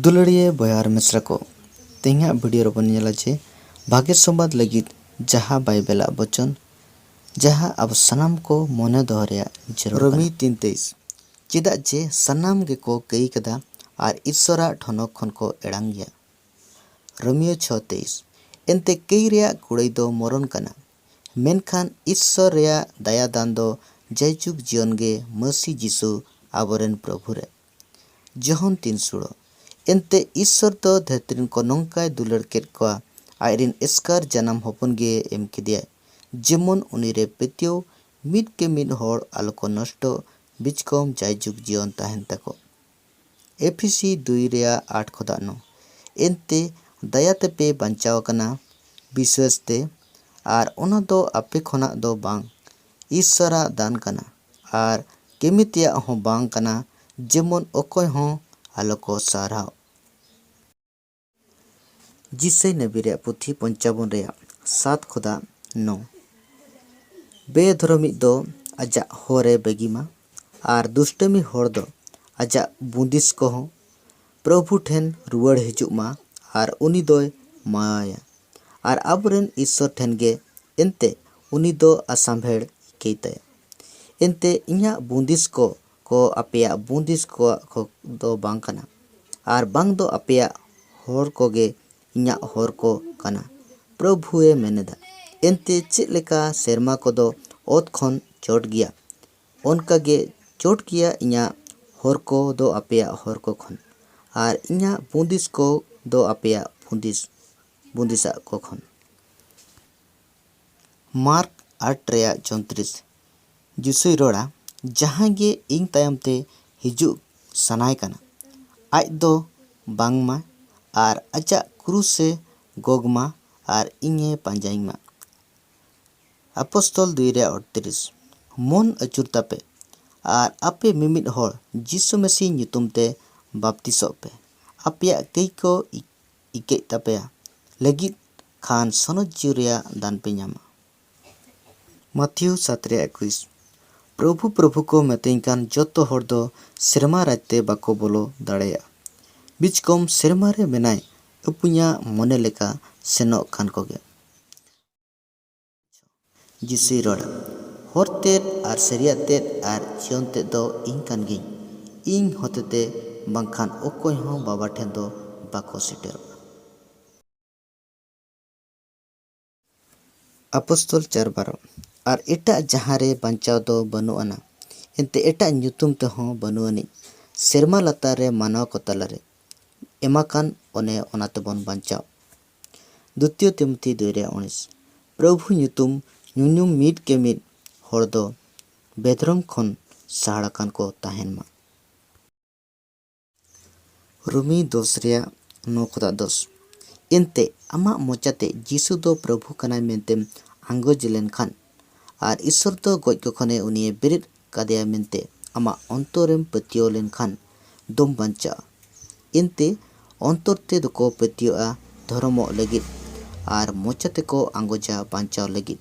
दुलड़िए बयार मिश्रा को तेहा वीडियो रबन नेला जे भाग्य संवाद लगित जहाँ बाइबेला वचन जहाँ अब सनाम को मने दोहरिया जरूर रोमी 3:23 चेदा जे सनाम गे को कई कदा और ईश्वरा ठनक खन को एड़ांग गया। रोमियो 6:23 एनते कई रिया कुड़ई दो मरण कना मेनखान ईश्वर रिया दया दान दो जयजुग जीवन गे मसी जीसु आबोरेन प्रभु रे। जोहन 3:16 एनते ईश्वर तो धरती को नौकाय दुलड़ केट को आयरिन एस्कार जनाम हपन गे एम किदिया जेमन उनीरे पेतियो मिद के मिद होड़ आलो को नष्ट बिचकम जयजुग जीवन ताहेन तको। एफिसी 2:8-9 एनते दयाते पे बंचाव कना विश्वास ते आर ओना दो आपे खना दो बांग ईश्वरा दान कना आर केमितिया हो बांग कना जेमन ओकोय हो आलो को साराव। जिसे नबी रे पुथी 55 रे 7-9 बेधर्मी दो आजा होरे बेगिमा आर दुष्टमी होड़ दो आजा बुंदिस को हो प्रभु ठेन रुवाड़ हिजुमा आर उनी दोय माया आर आबरेन ईश्वर ठेन गे एनते उनी दो आसामभेड़ केते एनते इन्या बुंदिस को अपेया बुंदिस को दो बांग कना आर बांग दो अपेया होर को गे इन्या होर को कना प्रभुए मेनेदा एनते चेक लेका सेरमा को दो ओत खन चोट गिया ओनका गे चोट गिया इन्या होर को दो अपेया होर को खन आर इन्या बुंदिस को दो अपेया बुंदिसा को खन। मार्क 8:34 जिसुई रोड़ा जहाँ गे इंग तायम ते हिजू सनाय कना आज दो बांगमा आर आजा क्रूस से गोगमा आर इन्हे पांजाइमा। अपोस्तल 2:38 मन अचुर तापे आर आपे मिमिद होड़ जिसु मसीह ᱧᱩᱛᱩᱢ ते बाप्तिसो पे आपेया कई को इके तापेया लगित खान सनद जिउरिया दान पे ᱧामा। मथियु 7:21 प्रभु प्रभु को मेतेኝ कान जोतो होड़ दो सेरमा राजते बाको बोलो दाड़ेया बिचकम सेरमा रे मेनाय उपुnya मने लेका सेनो खान को गे। जिसुई रोड़ा होरते आर सेरियाते आर जियनते दो इंग कान गे इंग होतेते बांखान ओकोय हो बाबा ठेन दो बाको सेटेरो। अपोस्तल 4:12 आर एटा जहाँ रे बंचाव दो बनु आना एनते एटा ᱧᱩᱛᱩᱢ ते हो बनु आनी सेरमा लातार रे मानव को तलारे एमाकान ओने ओनाते बन बंचाव। द्वितीय तिमोथी 2:19 प्रभु ᱧᱩᱛᱩᱢ ᱧᱩᱧᱩᱢ मिद के मिद होड़ दो बेधरम खन साहड़ाकान को ताहेन मा। रोमी 2:9-10 एनते आमा मोचाते जीसु दो प्रभु कनाय मेनतेम आंगोज लेनखान आर ईश्वर दो गज को खने उनिये बेरेद कादेया मेनते आमा अंतरेम पतियो लेनखान दम बंचा एनते अंतरते दो को पतियोआ धर्मो लगित आर मोचाते को आंगोजा बांचाव लगित